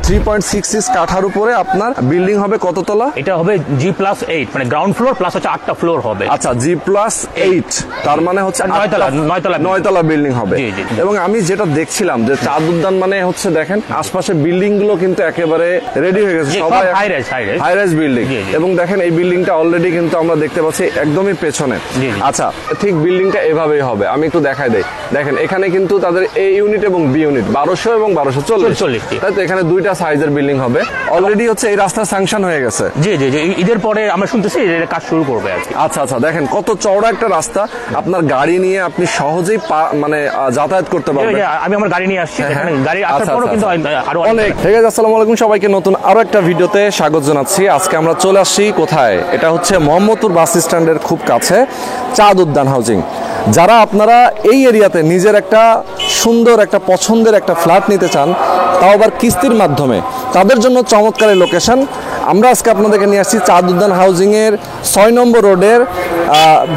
3.66 কাঠার উপরে আপনার বিল্ডিং হবে কততলা? এটা হবে G+8, মানে গ্রাউন্ড ফ্লোর প্লাস হচ্ছে 8টা ফ্লোর হবে। আচ্ছা, G+8, তার মানে হচ্ছে 9 তলা বিল্ডিং হবে। এবং আমি যেটা দেখছিলাম যে চাঁদ উদ্যান মানে হচ্ছে দেখেন আশপাশে বিল্ডিং গুলো কিন্তু একেবারে রেডি হয়ে গেছে, সবাই হাই রাইজ বিল্ডিং। এবং দেখেন এই বিল্ডিংটা অলরেডি কিন্তু আমরা দেখতে পাচ্ছি একদমই পেছনে। আচ্ছা, ঠিক বিল্ডিংটা এভাবেই হবে, আমি একটু দেখাই দেই। দেখেন এখানে কিন্তু তাদের এ ইউনিট এবং বি ইউনিট 1200 এবং 1240, তাই তো এখানে দুইটা সাইজের বিল্ডিং হবে। অলরেডি হচ্ছে এই রাস্তা স্যাংশন হয়ে গেছে। জি জি জি, ঈদের পরে আমরা শুনতেছি এর কাজ শুরু করবে আর কি। আচ্ছা আচ্ছা, দেখেন কত চওড়া একটা রাস্তা, আপনার গাড়ি নিয়ে আপনি সহজেই মানে যাতায়াত করতে পারবেন। আমি আমার গাড়ি নিয়ে আসছি, গাড়ি আসার পরও কিন্তু আরো অনেক। ঠিক আছে, আসসালামু আলাইকুম সবাইকে, নতুন আরো একটা ভিডিওতে স্বাগত জানাচ্ছি। আজকে আমরা চলে আসছি কোথায়? এটা হচ্ছে মোহাম্মদপুর বাস স্ট্যান্ডের খুব কাছে চাঁদ উদ্যান হাউজিং। যারা আপনারা এই এরিয়াতে নিজের একটা সুন্দর একটা পছন্দের একটা ফ্ল্যাট নিতে চান, তাও আবার কিস্তির মাধ্যমে, তাদের জন্য চমৎকার এই লোকেশন। আমরা আজকে আপনাদেরকে নিয়ে আসছি চাঁদ উদ্যান হাউজিংয়ের 6 নম্বর রোডের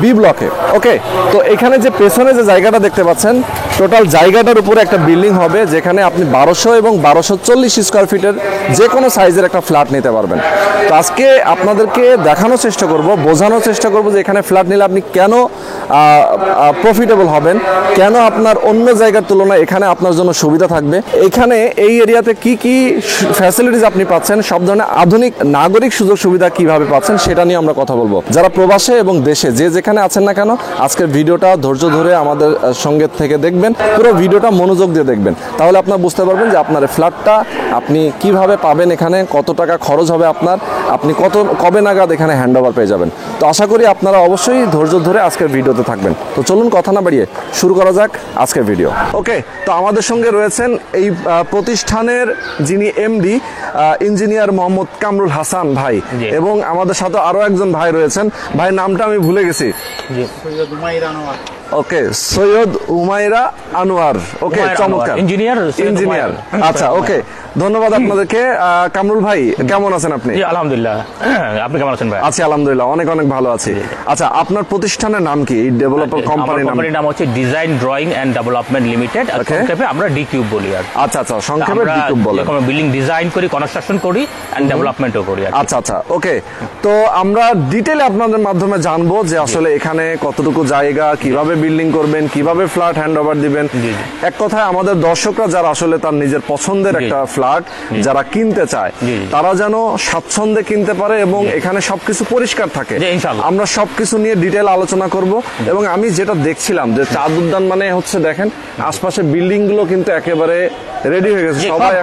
বি ব্লকে। ওকে, তো এখানে যে পেছনে যে জায়গাটা দেখতে পাচ্ছেন, টোটাল জায়গাটার উপরে একটা বিল্ডিং হবে যেখানে আপনি 1200 এবং 1240 স্কোয়ার ফিটের যে কোনো সাইজের একটা ফ্ল্যাট নিতে পারবেন। তো আজকে আপনাদেরকে দেখানোর চেষ্টা করব, বোঝানোর চেষ্টা করব যে এখানে ফ্ল্যাট নিলে আপনি কেন প্রফিটেবল হবেন, কেন আপনার অন্য জায়গার তুলনায় এখানে আপনার জন্য সুবিধা থাকবে, এখানে এই এরিয়াতে কি কি ফ্যাসিলিটিস আপনি পাচ্ছেন, সব ধরনের আধুনিক নাগরিক সুযোগ সুবিধা কিভাবে পাচ্ছেন সেটা নিয়ে আমরা কথা বলবো। যারা প্রবাসে এবং দেশে যে যেখানে আছেন না কেন, আজকের ভিডিওটা ধৈর্য ধরে আমাদের সঙ্গে থেকে দেখবেন, পুরো ভিডিওটা মনোযোগ দিয়ে দেখবেন, তাহলে আপনার বুঝতে পারবেন যে আপনার ফ্ল্যাটটা আপনি কিভাবে পাবেন, এখানে কত টাকা খরচ হবে আপনার, আপনি কবে নাগাদ এখানে হ্যান্ড ওভার পেয়ে যাবেন। তো আশা করি আপনারা অবশ্যই ধৈর্য ধরে আজকের ভিডিওতে থাকবেন। তো চলুন কথা না বাড়িয়ে শুরু করা যাক আজকের ভিডিও। ওকে, তো আমাদের সঙ্গে রয়েছেন এই প্রতিষ্ঠানের যিনি এমডি, ইঞ্জিনিয়ার মোহাম্মদ কামরুল হাসান ভাই, এবং আমাদের সাথে আরো একজন ভাই রয়েছেন। ভাই নামটা আমি ভুলে গেছি। ওকে, সৈয়দ উমাইরা আনোয়ার। ওকে, চমৎকার, ইঞ্জিনিয়ার। আচ্ছা, ওকে, ধন্যবাদ আপনাদেরকে। কামরুল ভাই কেমন আছেন আপনি? আলহামদুলিল্লাহ, আপনি কেমন আছেন ভাই? আছি আলহামদুলিল্লাহ, অনেক অনেক ভালো আছি। আচ্ছা, আপনার প্রতিষ্ঠানের নাম কি? ডেভেলপার কোম্পানির নাম হচ্ছে design drawing and development limited, সংক্ষেপে আমরা ডিকিউব বলি। আর আচ্ছা আচ্ছা, সংক্ষেপে ডিকিউব বলে। আমরা বিল্ডিং ডিজাইন করি, কনস্ট্রাকশন করি এন্ড ডেভেলপমেন্টও করি। আচ্ছা আচ্ছা, ওকে, তো আমরা ডিটেইলে আপনাদের মাধ্যমে জানবো যে আসলে এখানে কতটুকু জায়গা, কিভাবে বিল্ডিং করবেন, কিভাবে ফ্ল্যাট হ্যান্ড ওভার দিবেন। এক কথায় আমাদের দর্শকরা যারা আসলে তার নিজের পছন্দের একটা ফ্ল্যাট যারা কিনতে চায়, তারা যেন স্বাচ্ছন্দ্যে কিনতে পারে এবং এখানে সবকিছু পরিষ্কার থাকে। আমরা সবকিছু নিয়ে ডিটেইল আলোচনা করব। এবং আমি যেটা দেখছিলাম যে চাঁদ উদ্যান মানে হচ্ছে দেখেন আশপাশে বিল্ডিং গুলো কিন্তু একেবারে রেডি হয়ে গেছে, সবাই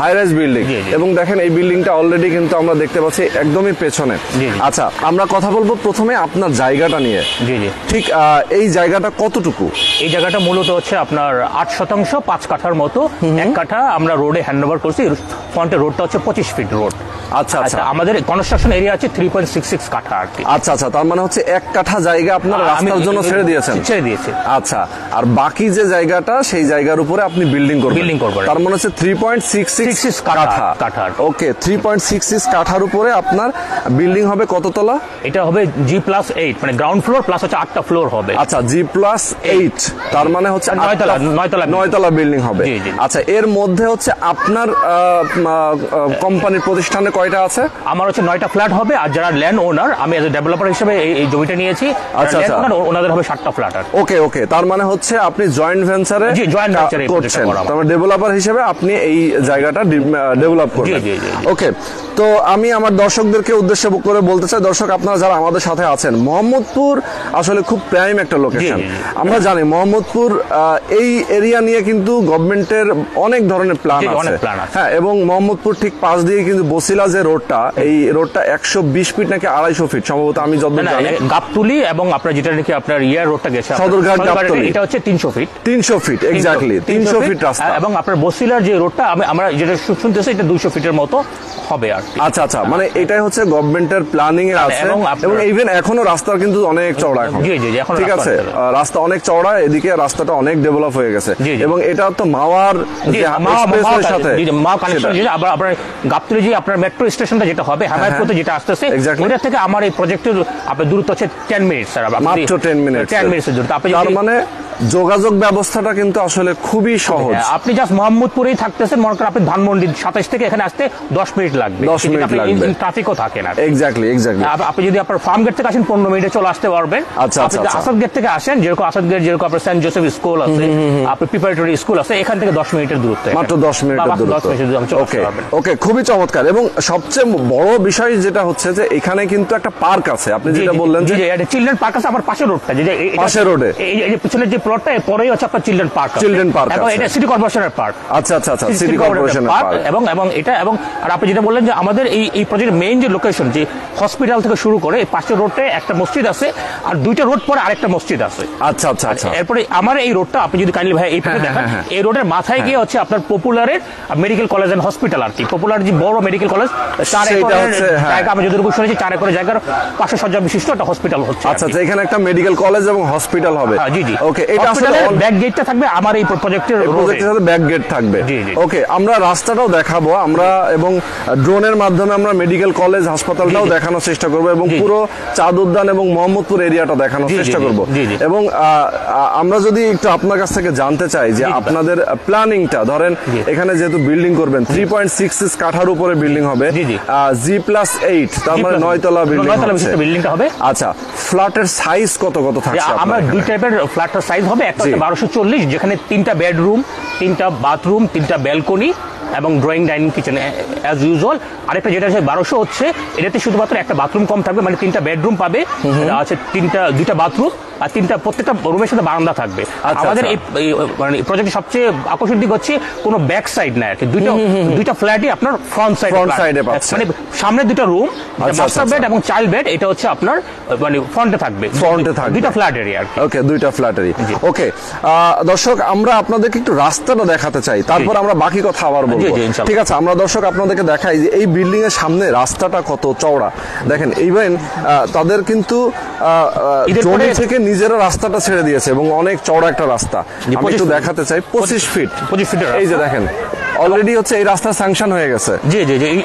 হাই রাইজ বিল্ডিং। এবং দেখেন এই বিল্ডিংটা অলরেডি কিন্তু আমরা দেখতে পাচ্ছি একদমই পেছনে। আচ্ছা, আমরা কথা বলবো প্রথমে আপনার জায়গাটা নিয়ে। ঠিক এই জায়গাটা কতটুকু? এই জায়গাটা মূলত হচ্ছে আপনার 8 শতাংশ, 5 কাঠার মতো। 1 কাঠা আমরা রোডে হ্যান্ড ওভার করছি। ফ্রন্টের রোডটা হচ্ছে 25 ফিট রোড। আচ্ছা আচ্ছা, আমাদের কনস্ট্রাকশন এরিয়া আছে 3.66 কাঠা আর কি। আচ্ছা আচ্ছা, তার মানে হচ্ছে 1 কাঠা জায়গা আপনার রাস্তার জন্য ছেড়ে দিয়েছেন? ছেড়ে দিয়েছে। আচ্ছা, আর বাকি যে জায়গাটা সেই জায়গার উপরে আপনি বিল্ডিং করবেন? তার মানে হচ্ছে 3.66 কাঠা। ওকে, 3.66 কাঠার উপরে আপনার বিল্ডিং হবে কততলা? এটা হবে G+8, মানে গ্রাউন্ড ফ্লোর প্লাস হচ্ছে 8টা ফ্লোর হবে। আচ্ছা, G+8, তার মানে হচ্ছে 9 তলা বিল্ডিং হবে। আচ্ছা, এর মধ্যে হচ্ছে আপনার কোম্পানির প্রতিষ্ঠানে কয়টা আছে? আমার হচ্ছে 9টা ফ্ল্যাট হবে, আর যারা ল্যান্ড ওনার, আমি এজ এ ডেভেলপার হিসেবে এই জমিটা নিয়েছি। আচ্ছা আচ্ছা, ওনাদের হবে 7টা ফ্ল্যাট। ওকে ওকে, তার মানে হচ্ছে আপনি জয়েন্ট ভেঞ্চারে করছেন, তার মানে ডেভেলপার হিসেবে আপনি এই জায়গাটা ডেভেলপ করবেন। ওকে, তো আমি আমার দর্শকদেরকে উদ্দেশ্য করে বলতে চাই, দর্শক আপনারা যারা আমাদের সাথে আছেন, মোহাম্মদপুর আসলে খুব প্রাইম একটা লোকেশন। আমরা জানি মোহাম্মদপুর এই এরিয়া নিয়ে কিন্তু গভর্নমেন্টের অনেক ধরনের প্ল্যান আছে। হ্যাঁ, এবং মোহাম্মদপুর ঠিক পাশ দিয়ে কিন্তু বসিলা যে রোডটা, এই রোডটা 120 ফিট নাকি 250 ফিট সম্ভবত, আমি যতদূর জানি। গাবতুলি এবং আপনার যেটা নাকি আপনার ইয়ার রোডটা গেছে সদরঘাট গাবতুলি, এটা হচ্ছে 300 ফিট। 300 ফিট, এক্স্যাক্টলি 300 ফিট রাস্তা। এবং আপনার বসিলার যে রোডটা আমরা যেটা শুনতেছি, এটা 200 ফিটের মতো হবে আর কি। আচ্ছা আচ্ছা, মানে এটাই হচ্ছে গভর্নমেন্টের প্ল্যানিং এ আছে। এবং ইভেন এখনো রাস্তা কিন্তু অনেক চওড়া এখন। জি জি, এখন ঠিক আছে, রাস্তা অনেক চওড়া, এদিকে রাস্তাটা অনেক ডেভেলপ হয়ে গেছে। এবং এটা তো মাওয়ার এক্সপ্রেসওয়ের সাথে মা কানেকশন, যেটা আবার আপনার গাবতলী যে আপনার মেট্রো স্টেশনটা যেটা হবে হেমায়তপুরে যেটা আসতেছে, ওটা থেকে আমার এই প্রজেক্টের আপনার দূরত্ব হচ্ছে 10 মিনিট স্যার। মাত্র 10 মিনিট, 10 মিনিটের দূরত্ব। তার মানে যোগাযোগ ব্যবস্থাটা কিন্তু আসলে খুবই সহজ। আপনি জাস্ট মোহাম্মদপুরেই থাকতেছেন, মনে করেন আপনি ধানমন্ডি 27 থেকে এখানে আসতে 10 মিনিট লাগবে, 10 মিনিট লাগবে, ট্রাফিকও থাকে না। এক্স্যাক্টলি। আপনি যদি আপনার ফার্ম গেট থেকে আসেন 15 মিনিটে চলে আসতে পারবেন। আচ্ছা, আপনি যদি আসাদ গেট থেকে আসেন, যেরকম আসাদ গেট, যেরকম আপনার সেন্ট জোসেফ স্কুল আছে, আপনার প্রিপারেটরি স্কুল আছে, এখান থেকে 10 মিনিটের দূরত্ব, মাত্র 10 মিনিটের দূরত্ব। ওকে, খুবই চমৎকার। এবং সবচেয়ে বড় বিষয় যেটা হচ্ছে যে এখানে কিন্তু একটা পার্ক আছে, আপনি যেটা বললেন যে চিলড্রেন পার্ক আছে আমার পাশের রোডটা, যে পাশের রোডে এই পিছনের যে প্লটটা, পরেই হচ্ছে আপনার চিলড্রেন পার্ক আছে। এবং এটা সিটি কর্পোরেশনের পার্ক। আচ্ছা, সিটি কর্পোরেশনের পার্ক। এবং এটা, এবং আর আপনি যেটা বললেন যে আমাদের এই প্রজেক্টের মেইন যে লোকেশন, যে হসপিটাল থেকে শুরু করে এই পাশের রোডে একটা মসজিদ আছে, আর 2টা রোড পরে আরেকটা মসজিদ আছে। আচ্ছা। এরপরে আমার এই রোডটা আপনি যদি কাইন্ডলি ভাই এই পাশে দেখেন, এই রোডের মাথায় গিয়ে হচ্ছে আপনার পপুলারের মেডিকেল কলেজ এন্ড হসপিটাল আর কি। পপুলার যে বড় মেডিকেল কলেজ, 4 একরের জায়গা, আমি যতটুকু শুনেছি 4 একরের জায়গার 500 শয্যা বিশিষ্ট একটা হসপিটাল হচ্ছে। আচ্ছা, এখানে একটা মেডিকেল কলেজ এবং হসপিটাল হবে। জি। ওকে, এটা আসলে ব্যাক গেটটা থাকবে আমার এই প্রজেক্টের সাথে ব্যাক গেট থাকবে। ওকে, আমরা রাস্তাটাও দেখাবো আমরা, এবং ড্রোনের মাধ্যমে আমরা মেডিকেল কলেজ হাসপাতালটাও দেখানোর চেষ্টা করব, এবং পুরো চাঁদ উদ্যান এবং মোহাম্মদপুর এরিয়াটা দেখানোর চেষ্টা করব। এবং আমরা যদি একটু আপনার কাছ থেকে জানতে চাই যে আপনাদের প্ল্যানিংটা, ধরেন এখানে যেহেতু বিল্ডিং করবেন 3.66 কাঠার উপরে বিল্ডিং হবে, G+8, তার মানে 9 তলা বিল্ডিংটা হবে। আচ্ছা, ফ্ল্যাটের সাইজ কত থাকছে? আমরা দুই টাইপের ফ্ল্যাটের সাইজ হবে। একটা 1240, যেখানে 3টা বেডরুম, 3টা বাথরুম, 3টা ব্যালকনি এবং drawing dining kitchen as usual. আরেকটা যেটা আছে 1200 হচ্ছে, এটাতে শুধুমাত্র একটা বাথরুম কম থাকবে, মানে 3টা বেডরুম পাবে, আছে 2টা বাথরুম, আর প্রত্যেকটা রুমের সাথে বারান্দা থাকবে। আমাদের এই মানে প্রজেক্টের সবচেয়ে আকর্ষণ দিক হচ্ছে কোনো ব্যাক সাইড নাই আর কি, দুইটা ফ্ল্যাটই আপনার ফ্রন্ট সাইডে পাচ্ছে, মানে সামনে 2টা রুম, মাস্টার বেড এবং চাইল্ড বেড, এটা হচ্ছে আপনার মানে ফ্রন্টে থাকবে 2টা ফ্ল্যাট এরিয়া আর কি। ওকে, 2টা ফ্ল্যাট এরিয়া। ওকে দর্শক, আমরা আপনাদেরকে একটু রাস্তাটা দেখাতে চাই, তারপর আমরা বাকি কথা আবার বলবো। ঠিক আছে, আমরা দর্শক আপনাদেরকে দেখাই যে এই বিল্ডিং এর সামনে রাস্তাটা কত চওড়া। দেখেন, ইভেন তাদের কিন্তু জমি থেকে নিজেরা রাস্তাটা ছেড়ে দিয়েছে, এবং অনেক চওড়া একটা রাস্তা। আমি একটু দেখাতে চাই, 25 ফিট। এই যে দেখেন, অলরেডি হচ্ছে এই রাস্তা স্যাংশন হয়ে গেছে। জি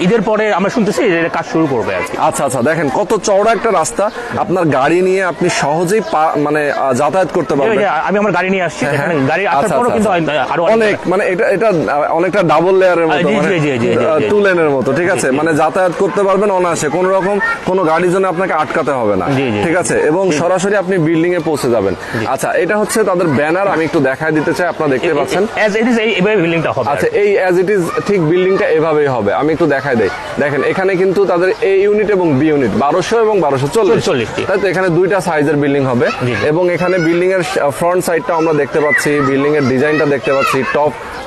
ঈদের পরে আমরা শুনতেছি এর কাজ শুরু করবে আর কি। আচ্ছা, দেখেন কত চওড়া একটা রাস্তা, আপনার গাড়ি নিয়ে আপনি সহজেই মানে যাতায়াত করতে পারবেন। আমি আমার গাড়ি নিয়ে আসছি, গাড়ি আসার পরও কিন্তু আরো অনেক, মানে এটা অনেকটা ডাবল লেয়ারের মতো, মানে 2 লেনের মতো। ঠিক আছে, মানে যাতায়াত করতে পারবেন অনায়াসে, কোন রকম কোনো গাড়ির জন্য আপনাকে আটকাতে হবে না। ঠিক আছে, এবং সরাসরি আপনি বিল্ডিং এ পৌঁছে যাবেন। আচ্ছা, এটা হচ্ছে তাদের ব্যানার, আমি একটু দেখায় দিতে চাই, আপনারা দেখতে পাচ্ছেন। এইভাবে বিল্ডিংটা হবে। আচ্ছা, এই অ্যাজ ইট ইজ ঠিক বিল্ডিংটা এভাবেই হবে। আমি একটু দেখাই দেই। দেখেন, এখানে কিন্তু তাদের এ ইউনিট এবং বি ইউনিট 1200 এবং 1240, তাই তো এখানে 2টা সাইজের বিল্ডিং হবে। এবং এখানে বিল্ডিং এর ফ্রন্ট সাইডটা আমরা দেখতে পাচ্ছি, বিল্ডিং এর ডিজাইনটা দেখতে পাচ্ছি।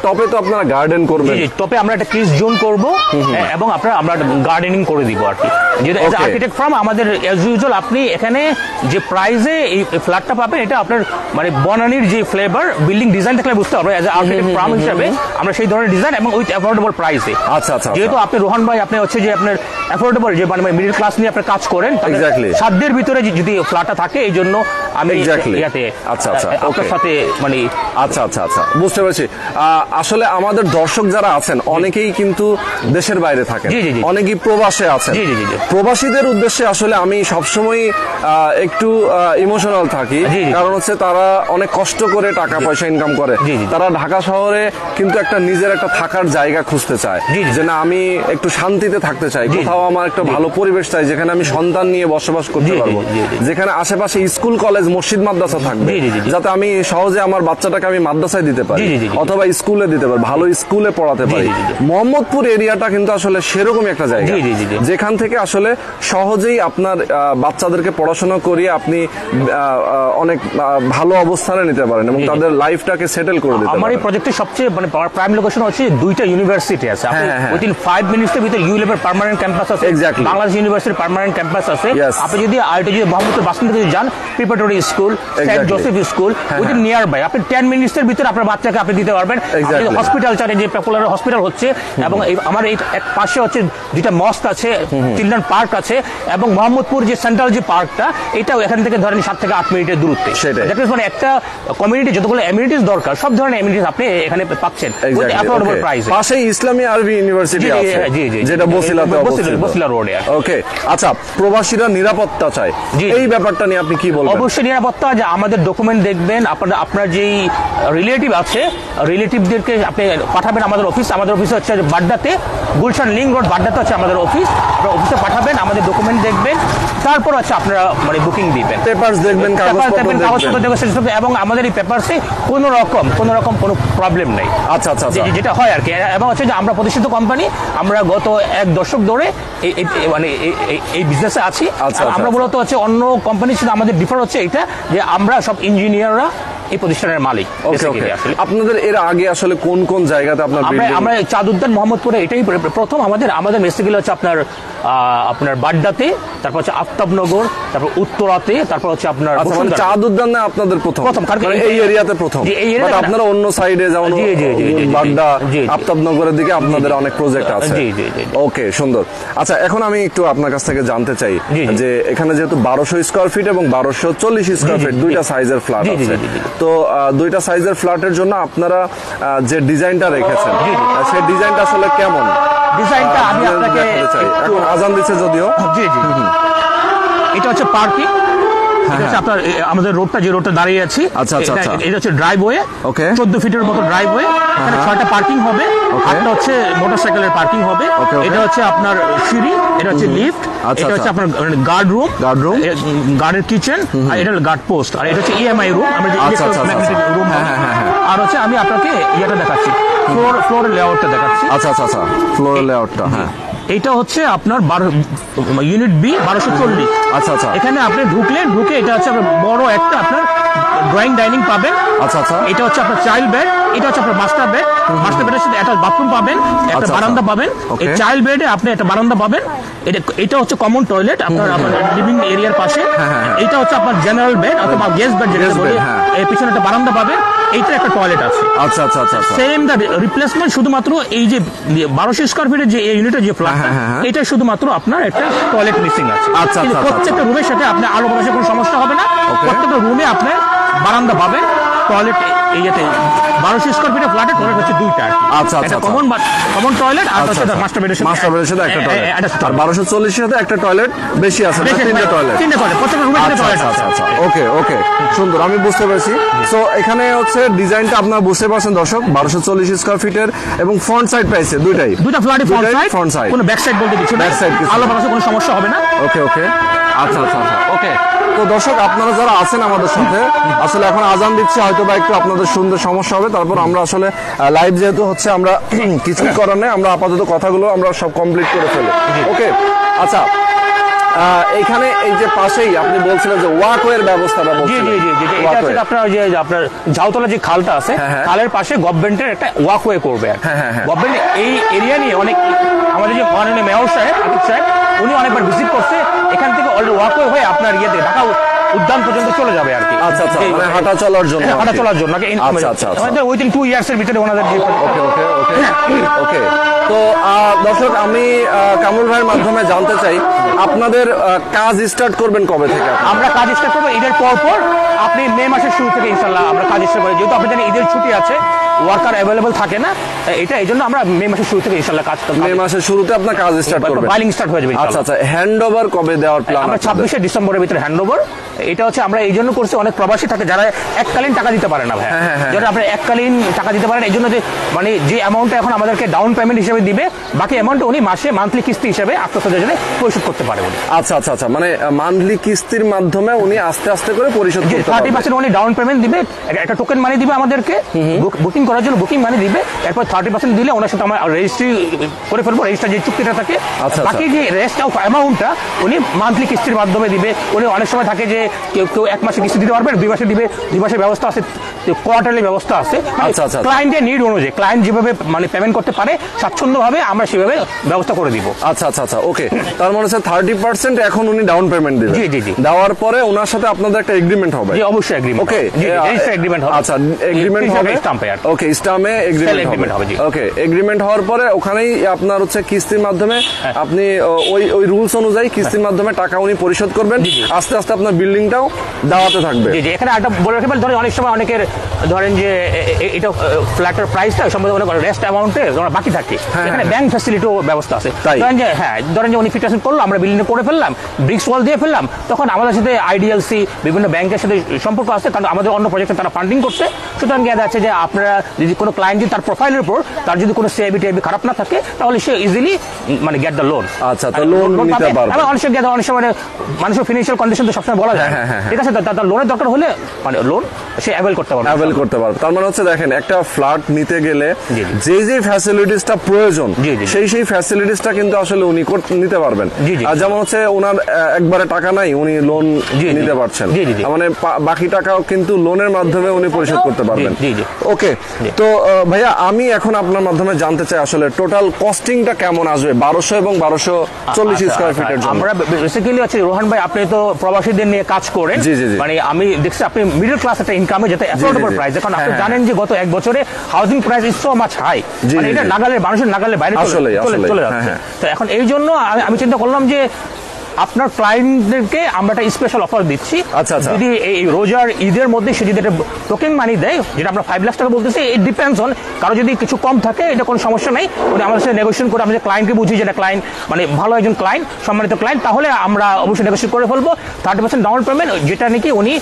টপে তো আপনারা গার্ডেন করবেন। টপে আমরা একটা কিস জোন করব, এবং আমরা গার্ডেনিং করে দিব আর কি। যেটা এজ আর্কিটেক্ট ফার্ম আমাদের এজ ইউজুয়াল, আপনি এখানে যে প্রাইসে এই ফ্ল্যাটটা পাবেন, এটা আপনার মানে বনানীর যে ফ্লেভার, বিল্ডিং ডিজাইন দেখলে বুঝতে পারবেন এজ আর্কিটেক্ট ফার্ম হিসেবে আমরা সেই ধরনের ডিজাইন, এবং উইথ অ্যাফোর্ডেবল প্রাইসে। আচ্ছা, যেহেতু আপনি রোহান ভাই, আপনি হচ্ছে যে আপনার অ্যাফোর্ডেবল, যে মানে মিডল ক্লাস নিয়ে আপনি কাজ করেন, সাধ্যের ভিতরে যদি ফ্ল্যাটটা থাকে, এই জন্য আমি ইয়াতে আপনার সাথে মানে আচ্ছা, বুঝতে পেরেছি। আসলে আমাদের দর্শক যারা আছেন অনেকেই কিন্তু দেশের বাইরে থাকেন, অনেকেই প্রবাসে আছেন। প্রবাসীদের উদ্দেশ্যে আসলে আমি সবসময় একটু ইমোশনাল থাকি, কারণ হচ্ছে তারা অনেক কষ্ট করে টাকা পয়সা ইনকাম করে। তারা ঢাকা শহরে কিন্তু একটা নিজের একটা থাকার জায়গা খুঁজতে চায়, যে না আমি একটু শান্তিতে থাকতে চাই, কোথাও আমার একটা ভালো পরিবেশ চাই, যেখানে আমি সন্তান নিয়ে বসবাস করতে পারবো, যেখানে আশেপাশে স্কুল কলেজ মসজিদ মাদ্রাসা থাকবে, যাতে আমি সহজে আমার বাচ্চাটাকে আমি মাদ্রাসায় দিতে পারি অথবা স্কুলে দিতে পারি, ভালো স্কুলে পড়াতে পারি। মোহাম্মদপুর এরিয়াটা কিন্তু আসলে সেরকমই একটা জায়গা, যেখান থেকে আসলে সহজেই আপনার বাচ্চাদেরকে পড়াশোনা করিয়ে আপনি অনেক ভালো অবস্থানে নিতে পারেন এবং তাদের লাইফটাকে সেটেল করে দিতে পারেন। আমার এই প্রজেক্টের সবচেয়ে মানে প্রাইম লোকেশন হচ্ছে 2টা ইউনিভার্সিটি আছে। উইদিন 5 মিনিটসের ভিতরে ইউলেভের পার্মানেন্ট ক্যাম্পাস আছে, বাংলাদেশ ইউনিভার্সিটির পার্মানেন্ট ক্যাম্পাস আছে। আপনি যদি মোহাম্মদপুর বাস স্ট্যান্ড থেকে যান, preparatory school, saint Joseph school, within nearby, আপনি 10 মিনিটসের ভিতরে আপনার বাচ্চাকে আপনি দিতে পারবেন। হসপিটাল চারে, যে পপুলার হসপিটাল হচ্ছে, এবং আমার এই পাশে হচ্ছে 2টা মস্ক আছে, চিলড্রেন পার্ক আছে, এবং মোহাম্মদপুর যে সেন্ট্রাল যে পার্কটা, এটাও এখান থেকে ধরেন 7 থেকে 8 মিনিটের দূরত্বে। মানে একটা কমিউনিটি যতগুলো এমিনিটিস দরকার, সব ধরনের এমিনিটিস আপনি এখানে পাচ্ছেন রিজনেবল প্রাইসে। পাশেই ইসলামী আরবি ইউনিভার্সিটি আছে, যেটা বসিলাতে অবস্থিত। বসিলা রোডে। ওকে, আচ্ছা, প্রবাসীরা নিরাপত্তা চায়, এই ব্যাপারটা নিয়ে আপনি কি বলবেন? অবশ্যই নিরাপত্তা, যে আমাদের ডকুমেন্ট দেখবেন, আপনার যেই রিলেটিভ আছে রিলেটিভদেরকে আপনি পাঠাবেন আমাদের অফিস হচ্ছে বাড্ডাতে, গুলশান লিংক রোড বাড্ডাতে হচ্ছে আমাদের অফিস। আপনার অফিসে পাঠাবেন, আমাদের ডকুমেন্ট দেখবেন, তারপর হচ্ছে আপনারা মানে বুকিং দিবেন, পেপারস দেখবেন, কাগজপত্র দেখবেন, এবং আমাদের এই পেপারসে কোনো রকম কোনো প্রবলেম নেই। আচ্ছা আচ্ছা, যেটা হয় আর কি। এবং হচ্ছে যে আমরা প্রতিষ্ঠিত কোম্পানি, আমরা গত 1 দশক ধরে মানে এই বিজনেসে আছি। আমরা মূলত হচ্ছে অন্য কোম্পানির সাথে আমাদের ডিফার হচ্ছে এটা, যে আমরা সব ইঞ্জিনিয়াররা এই প্রতিষ্ঠানের মালিক। আপনাদের এর আগে আসলে কোন কোন জায়গাতে আমরা চাঁদ উদ্যান মোহাম্মদপুরে এটাই প্রথম। আমাদের মেসিগুলো হচ্ছে আপনার বাড্ডাতে, তারপর হচ্ছে আফতাবনগর, তারপর উত্তরাতে, তারপর হচ্ছে আপনার চাঁদ উদ্যান না আপনাদের প্রথম, এই এরিয়াতে প্রথম। আপনারা অন্য সাইডে যেমন বাড্ডা, আফতাবনগরের দিকে আপনাদের অনেক প্রজেক্ট আছে। ওকে, সুন্দর। আচ্ছা, এখন আমি একটু আপনার কাছ থেকে জানতে চাই যে এখানে যেহেতু 1200 স্কয়ার ফিট এবং 1240 স্কয়ার ফিট দুইটা সাইজের ফ্ল্যাট আছে, তো দুইটা সাইজের ফ্ল্যাটের জন্য আপনারা যে ডিজাইনটা রেখেছেন, সেই ডিজাইনটা আসলে কেমন? ডিজাইনটা আমি আপনাকে এখন আজান দিচ্ছে যদিও। এটা হচ্ছে পার্কিং, আপনার আমাদের যে রোডটা দাঁড়িয়ে আছি, এটা হচ্ছে ড্রাইভওয়ে, 14 ফিটের মতো ড্রাইভওয়ে। এখানে 6টা পার্কিং হবে, 8টা হচ্ছে মোটরসাইকেলের পার্কিং হবে। এটা হচ্ছে আপনার সিঁড়ি, এটা হচ্ছে লিফট, এটা হচ্ছে আপনার গার্ড রুম, গার্ডের কিচেন, আর এটা গার্ড পোস্ট, আর এটা হচ্ছে ইএমআই রুম, আমরা যে ইলেকট্রোম্যাগনেটিক রুম। আর হচ্ছে আমি আপনাকে ইয়েটা দেখাচ্ছি, ফ্লোর লেআউটটা দেখাচ্ছি। আচ্ছা, ফ্লোর লেআউটটা। হ্যাঁ, এটা হচ্ছে আপনার ইউনিট বি 1240। আচ্ছা, এখানে আপনি ঢুকে এটা হচ্ছে আপনার বড় একটা আপনার ড্রয়িং ডাইনিং পাবেন। আচ্ছা, এটা হচ্ছে আপনার চাইল্ড বেড, এটা হচ্ছে আপনার মাস্টার বেডের সাথে একটা বাথরুম পাবেন, একটা বারান্দা পাবেন। এই চাইল্ড বেডে আপনি একটা বারান্দা পাবেন। এটা হচ্ছে কমন টয়লেট আপনার লিভিং এরিয়ার পাশে। এটা হচ্ছে আপনার জেনারেল বেড অথবা গেস্ট বেড যেটা বলি। এর পিছনে একটা বারান্দা পাবেন, এইটা একটা টয়লেট আছে। আচ্ছা, সেম দা রিপ্লেসমেন্ট, শুধুমাত্র এই যে 1200 স্কয়ার ফিটের যে ইউনিটের যে ফ্ল্যাট, এটা শুধুমাত্র আপনার একটা টয়লেট মিসিং আছে। প্রত্যেকটা রুমের সাথে আপনার আলো বাতাসের কোনো সমস্যা হবে না। প্রত্যেকটা রুমে আপনার বারান্দা পাবেন, টয়লেট। এই যাতে 1200 স্কয়ার ফিটের ফ্ল্যাটে টয়লেট হচ্ছে দুইটা। আচ্ছা, কমন টয়লেট, আর হচ্ছে মাস্টার বেডের সাথে একটা টয়লেট। আর 1240 এর সাথে একটা টয়লেট বেশি আছে, তিনটা টয়লেট, প্রত্যেকটা রুমে একটা টয়লেট আছে। আচ্ছা, ওকে, সুন্দর, আমি বুঝতে পেরেছি। সো এখানে হচ্ছে ডিজাইনটা আপনারা বুঝতে পারছেন দর্শক, 1240 স্কয়ার ফিটের এবং ফ্রন্ট সাইড পাইছে দুইটা ফ্ল্যাটে ফ্রন্ট সাইড, কোনো ব্যাক সাইড বলতে কিছু না, আলো বাতাসে কোনো সমস্যা হবে না। ওকে, আচ্ছা, ওকে। তো দর্শক, আপনারা যারা আছেন আমাদের সাথে, আসলে এখন আজান দিচ্ছে, হয়তো বা একটু আপনাদের শুনতে সমস্যা হবে, তারপর আমরা আসলে লাইভ যেহেতু হচ্ছে, আমরা কিছু করার নেই, আমরা আপাতত কথাগুলো আমরা সব কমপ্লিট করে ফেলি। ওকে, আচ্ছা, এখানে এই যে পাশেই আপনি বলছিলেন যে ওয়াকওয়ের ব্যবস্থাটা আপনার যে আপনার ঝাউতলা যে খালটা আছে, খালের পাশে গভর্নমেন্টের একটা ওয়াকওয়ে করবে। গভর্নমেন্ট এই এরিয়া নিয়ে অনেক, আমাদের যে মাননীয় মেয়র সাহেব আতিক সাহেব, উনি অনেকবার ভিজিট করছে। এখান থেকে অলরেডি ওয়াকওয়ে হয়ে আপনার ইয়েতে ঢাকা উদ্যান পর্যন্ত চলে যাবে আর কি। আচ্ছা, মানে হাঁটা চলার জন্য উইদিন 2 ইয়ার্সের ভিতরে ওনাদের। ওকে। তো দর্শক, আমি কামরুল ভাইয়ের মাধ্যমে জানতে চাই, আপনাদের কাজ স্টার্ট করবেন কবে থেকে? আমরা কাজ স্টার্ট করবো ঈদের পর। আপনি মে মাসের শুরু থেকে ইনশাল্লাহ আমরা কাজ স্টার্ট করবো, যেহেতু আপনি জানেন ঈদের ছুটি আছে, ওয়ার্কার অ্যাভেলেবল থাকে না, এই জন্য আমরা মে মাসের শুরু থেকে ইনশাল্লাহ কাজ করব। মে মাসের শুরুতে আপনার কাজ স্টার্ট করবেন, ফাইলিং স্টার্ট হয়ে যাবে। আচ্ছা, হ্যান্ড ওভার কবে দেওয়ার প্ল্যান? আমরা 26শে ডিসেম্বরের ভিতরে হ্যান্ড ওভার। এটা হচ্ছে আমরা এই জন্য করছি, অনেক প্রবাসী থাকে যারা এককালীন টাকা দিতে পারে না ভাই, যারা আপনি এককালীন টাকা দিতে পারেন, এই জন্য মানে যে অ্যামাউন্টটা এখন আমাদেরকে ডাউন পেমেন্ট হিসেবে দিবে, বাকি অ্যামাউন্ট উনি মাসে মান্থলি কিস্তি হিসেবে আত্মসাতের জন্য পরিশোধ করতে পারে উনি। আচ্ছা, মানে মান্থলি কিস্তির মাধ্যমে উনি আস্তে আস্তে করে পরিশোধ করতে পারবে। 30% উনি ডাউন পেমেন্ট দিবে, একটা টোকেন মানি দিবে আমাদেরকে বুকিং করার জন্য, বুকিং মানি দিবে। এরপর 30% দিলে ওনার সাথে আমরা রেজিস্ট্রি করে ফেলবো, রেজিস্টার যে চুক্তিটা থাকে। বাকি যে রেস্ট অফ অ্যামাউন্টটা উনি মান্থলি কিস্তির মাধ্যমে দিবে। উনি অনেক সময় থাকে যে কেউ 1 মাসে কিস্তি দিতে পারবে, 2 মাসে দিবে, 2 মাসের ব্যবস্থা আছে, কোয়ার্টারলি ব্যবস্থা আছে। ক্লায়েন্টের নিড অনুযায়ী ক্লায়েন্ট যেভাবে মানে পেমেন্ট করতে পারে স্বাচ্ছন্দ্যভাবে আমরা সেভাবে ব্যবস্থা করে দিব। আচ্ছা, ওকে। তার মানে 30% এখন উনি ডাউন পেমেন্ট দিবেন। জি। দেওয়ার পরে ওনার সাথে আপনাদের একটা এগ্রিমেন্ট হবে। জি, অবশ্যই এগ্রিমেন্ট। ওকে, রেজিস্টার এগ্রিমেন্ট হবে। আচ্ছা, এগ্রিমেন্ট হবে, স্ট্যাম্পে। ওকে, ইসলামে এগ্রিমেন্ট agreement হবে, জি। ওকে, এগ্রিমেন্ট হওয়ার পরে ওখানেই আপনার হচ্ছে কিস্তির মাধ্যমে আপনি ওই রুলস অনুযায়ী কিস্তির মাধ্যমে টাকা উনি পরিশোধ করবেন, আস্তে আস্তে আপনার বিল্ডিংটাও দাওয়াতে থাকবে। জি জি, এখানে একটা বলে রাখি, ধরেন অনেক সময় অনেকের ধরেন যে এটা ফ্ল্যাটের প্রাইসটা সম্ভবত অনেক রেস্ট অ্যামাউন্টে বাকি থাকে, এখানে ব্যাংক ফ্যাসিলিটিও ব্যবস্থা আছে। তাই? ধরেন যে উনি ফিটনেস করলো, আমরা বিল্ডিং করে ফেললাম, ব্রিক্স ওয়াল দিয়ে ফেললাম, তখন আমাদের সাথে আইডিএলসি বিভিন্ন ব্যাংকের সাথে সম্পর্ক আছে, কারণ আমাদের অন্য প্রজেক্টে তারা ফান্ডিং করছে। সুতরাং দেখা যাচ্ছে যে আপনারা যদি কোনো ক্লায়েন্ট যদি তার প্রোফাইলের উপর তার যদি কোনো সিআইবি টিআইবি খারাপ না থাকে, তাহলে সে ইজিলি মানে গেট দ্য লোন। আচ্ছা, তো লোন নিতে পারবে। অনেক সময় অনেক সময় মানুষের ফিনান্সিয়াল কন্ডিশন তো সবসময় বলা যায়, ঠিক আছে, তার লোনের দরকার হলে মানে লোন সে অ্যাভেল করতে পারবে। অ্যাভেল করতে পারবে, তার মানে হচ্ছে দেখেন একটা ফ্ল্যাট নিতে গেলে জি, জি। যে ফ্যাসিলিটিসটা প্রয়োজন জি, জি। সেই ফ্যাসিলিটিসটা কিন্তু আসলে উনি নিতে পারবেন। জি, জি। আর যেমন হচ্ছে ওনার একবারে টাকা নাই, উনি লোন জি, জি। নিতে পারছেন, জি, জি, জি। মানে বাকি টাকাও কিন্তু লোনের মাধ্যমে উনি পরিশোধ করতে পারবেন। জি, জি। ওকে, তো ভাইয়া আমি এখন আপনার মাধ্যমে জানতে চাই আসলে টোটাল কস্টিংটা কেমন আসবে 1200 এবং 1240 স্কয়ার ফিটের জন্য। আমরা বেসিক্যালি আছে রোহান ভাই, আপনি তো প্রবাসীদের নিয়ে কাজ করেন, জি, জি, জি। মানে আমি দেখছি আপনি মিডল ক্লাস একটা ইনকামে যেতে অ্যাফোর্ডেবল জি। প্রাইস, কারণ আপনি হ্যাঁ, জানেন যে গত এক বছরে housing price is so much high, জি, মানে জি, এটা জি। নাগালের মানুষের নাগালের বাইরে আসলেই, আসলেই। চলে হ্যাঁ, যাচ্ছে। হ্যাঁ। তো এখন এই জন্য আমি চিন্তা করলাম যে আপনার ক্লায়েন্টদেরকে আমরা একটা স্পেশাল অফার দিচ্ছি। আচ্ছা, আচ্ছা। যদি এই রোজার ঈদের মধ্যে সে যদি একটা টোকেন মানি দেয়, যেটা আমরা 5 লাখ টাকা বলতেছি, ইট ডিপেন্ডস অন, কারো যদি কিছু কম থাকে এটা কোনো সমস্যা নেই, উনি আমাদের সাথে নেগোশিয়েট করে আমাদের ক্লায়েন্টকে বুঝি যেটা ক্লায়েন্ট মানে ভালো একজন ক্লায়েন্ট, সম্মানিত ক্লায়েন্ট, তাহলে আমরা অবশ্যই নেগোশিয়েট করে ফেলবো। 30% ডাউন পেমেন্ট, যেটা নাকি উনি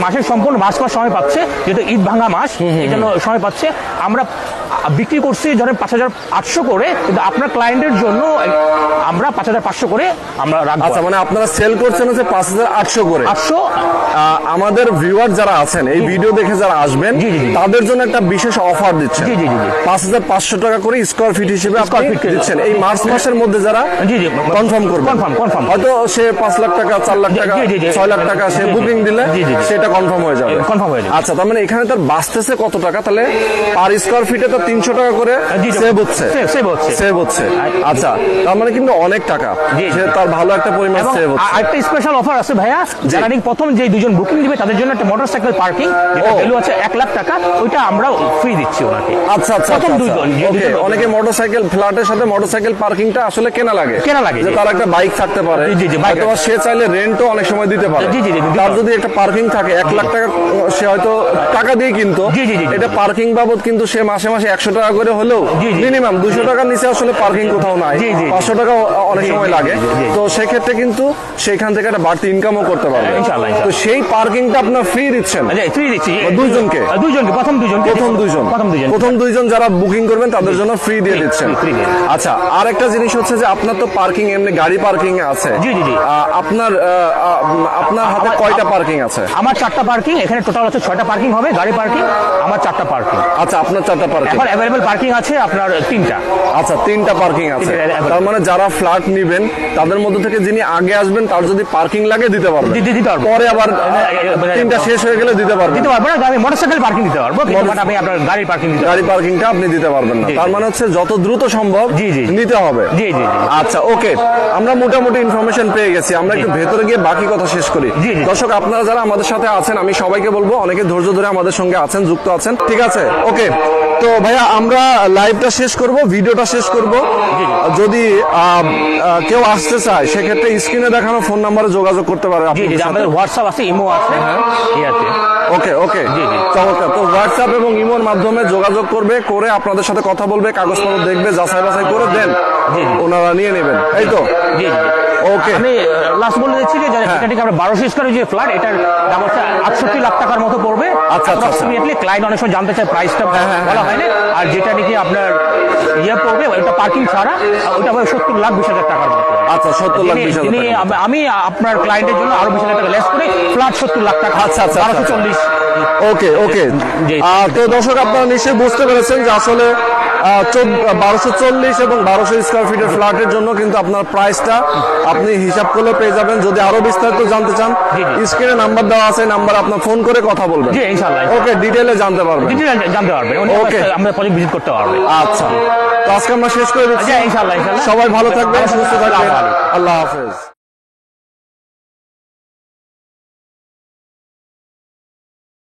মাসের সম্পূর্ণ মাস সময় পাচ্ছে, যেহেতু ঈদ ভাঙা মাস, এই জন্য সময় পাচ্ছে। আমরা বিক্রি করছি ধরেন 5800 করে, কিন্তু আপনার ক্লায়েন্টের জন্য আমরা 5500 করে আমরা রাখবো। আচ্ছা, মানে আপনারা সেল করছেন হচ্ছে 5800 করে। 800 আমাদের ভিউয়ার যারা আছেন, এই ভিডিও দেখে যারা আসবেন, জি, জি, জি। তাদের জন্য একটা বিশেষ অফার দিচ্ছেন। জি, জি, জি, জি। 5500 টাকা করে স্কয়ার ফিট হিসেবে আপনি স্কয়ার ফিট দিচ্ছেন এই মার্চ মাসের মধ্যে যারা জি, জি। কনফার্ম করবে। কনফার্ম। হয়তো সে 5 লাখ টাকা, 4 লাখ টাকা, জি, জি, জি। 6 লাখ টাকা সে জি, জি। বুকিং দিলে জি, জি, জি। সেটা কনফার্ম হয়ে যাবে। কনফার্ম হয়ে যাবে। আচ্ছা, তার মানে এখানে তার বাঁচতেছে কত টাকা? তাহলে পার স্কয়ার ফিটে তো 300 টাকা করে জি, জি। সেভ হচ্ছে। সেভ হচ্ছে। আচ্ছা, তার মানে কিন্তু অনেক টাকা, জি, জি। সে তার ভালো একটা পরিমাণ এবং সেভ হচ্ছে। আরেকটা স্পেশাল অফার আছে ভাইয়া, যারা নাকি প্রথম যে দুজন বুকিং দিবে তাদের জন্য একটা মোটরসাইকেল পার্কিং, যেটা ও। ভ্যালু আছে 1 লাখ টাকা, ওইটা আমরা ফ্রি দিচ্ছি ওনাকে। আচ্ছা, আচ্ছা, প্রথম আচ্ছা, দুইজন, যে ওকে। দুজন- অনেকে মোটরসাইকেল ফ্ল্যাটের সাথে মোটরসাইকেল পার্কিংটা আসলে কেনা লাগে, যে জি। তার একটা বাইক থাকতে পারে, জি, জি, জি, বাইক অথবা সে চাইলে রেন্টও অনেক সময় দিতে পারে। জি, জি, জি, দিতে তার পারে। যদি একটা পার্কিং থাকে 1 লাখ টাকা, সে হয়তো টাকা দিয়ে কিনতো, জি, জি, জি, জি। এটা পার্কিং বাবদ কিন্তু সে মাসে মাসে 100 টাকা করে হলেও জি, জি। মিনিমাম 200 টাকার নিচে আসলে পার্কিং কোথাও নাই, জি, জি, জি। 500 টাকা অনেক জি, সময় জি, লাগে। জি, জি, জি। তো সেক্ষেত্রে কিন্তু সেখান থেকে একটা বাড়তি ইনকামও করতে পারবে। ইনশাআল্লাহ, তো সেই পার্কিংটা আপনার ফ্রি দিচ্ছেন ফ্রি দিচ্ছি দুইজনকে? প্রথম দুইজন যারা বুকিং করবেন তাদের জন্য ফ্রি দিয়ে দিচ্ছেন। ফ্রি দিয়ে দিচ্ছি। আচ্ছা, আর একটা জিনিস হচ্ছে যে আপনার তো পার্কিং এমনি গাড়ি পার্কিং আছে। জি, জি, জি। আপনার হাতে কয়টা পার্কিং আছে? আমার 4টা পার্কিং, এখানে টোটাল হচ্ছে 6টা পার্কিং হবে, গাড়ি পার্কিং আমার 4টা পার্কিং। আচ্ছা, আপনার 4টা পার্কিং। এখন অ্যাভেলেবল পার্কিং আছে আপনার 3টা। আচ্ছা, 3টা পার্কিং আছে। তার মানে যারা ফ্ল্যাট নিবেন তাদের মধ্যে থেকে যিনি আগে আসবেন তার যদি পার্কিং লাগে দিতে পারবেন, দিতে পারবো। পরে আবার 3টা শেষ হয়ে গেলে দিতে পারবেন। পারবো না, আমি মোটরসাইকেল পার্কিং দিতে পারবো, কিন্তু আমি আপনার গাড়ির পার্কিং দিতে পারবো। গাড়ি পার্কিংটা আপনি দিতে পারবেন না। জি, তার জি। মানে হচ্ছে যত দ্রুত সম্ভব জি, জি। নিতে হবে। জি, জি, জি। আচ্ছা, ওকে, আমরা মোটামুটি ইনফরমেশন পেয়ে গেছি। আমরা একটু ভেতরে গিয়ে বাকি কথা শেষ করি। জি, জি। দর্শক, আপনারা যারা আমাদের সাথে আছেন, আমি সবাইকে বলবো অনেকে ধৈর্য ধরে আমাদের সঙ্গে আছেন, যুক্ত আছেন, ঠিক আছে? ওকে, তো ভাইয়া আমরা লাইভটা শেষ করব, ভিডিওটা শেষ করব। যদি কেউ আসতে চায় সেক্ষেত্রে স্ক্রিনে দেখানো ফোন নাম্বারে যোগাযোগ করতে পারে জি, আপনাদের জি, সাথে। আমাদের হোয়াটসঅ্যাপ আছে, ইমো আছে, ঠিক আছে। ওকে, ওকে, জি, জি। চমৎকার। তো হোয়াটসঅ্যাপ এবং ইমোর মাধ্যমে যোগাযোগ করবে, করে আপনাদের সাথে কথা বলবে, কাগজপত্র দেখবে, যাচাই বাছাই করে দেন জি, জি। ওনারা নিয়ে নেবেন, এই তো? জি, জি। ওকে, আমি লাস্ট বলে দিচ্ছি যে এটা থেকে আমরা 1200 স্কয়ার যে ফ্ল্যাট, এটার দাম হচ্ছে 68 লাখ টাকার মতো পড়বে। আচ্ছা, আচ্ছা। অ্যাপ্রক্সিমেটলি ক্লায়েন্ট অনেক সময় জানতে চায় প্রাইসটা, বলা হয় না। আর যেটা নাকি আপনার পড়বে ওটা পার্কিং ছাড়া, ওটা হবে 70 লাখ 20 হাজার টাকার মতো। আচ্ছা, 70 লাখ 20 হাজার টাকা। আমি আপনার ক্লায়েন্টের জন্য আরো 20 হাজার টাকা লেস করে ফ্ল্যাট 70 লাখ টাকা। আচ্ছা, আচ্ছা, 1240। ওকে, ওকে। জি। তো দর্শক, আপনারা নিশ্চয়ই বুঝতে পেরেছেন যে আসলে 1240 এবং 1200 স্কয়ার ফিটের ফ্ল্যাটের জন্য কিন্তু আপনার প্রাইসটা আপনি হিসাব করলে পেয়ে যাবেন। যদি আরো বিস্তারিত জানতে চান, জি, জি। স্ক্রিনে নাম্বার দেওয়া আছে, নাম্বার আপনার ফোন করে কথা বলবেন। জি, ইনশাআল্লাহ। ওকে, ডিটেইলে জানতে পারবেন। ডিটেইল জানতে পারবেন, ওকে। আমরা প্রজেক্ট ভিজিট করতে পারবেন। আচ্ছা, তো আজকে আমরা শেষ করে দিচ্ছি। ইনশাআল্লাহ। সবাই ভালো থাকবেন, সুস্থ থাকবেন। আল্লাহ হাফেজ। আল্লাহ হাফেজ।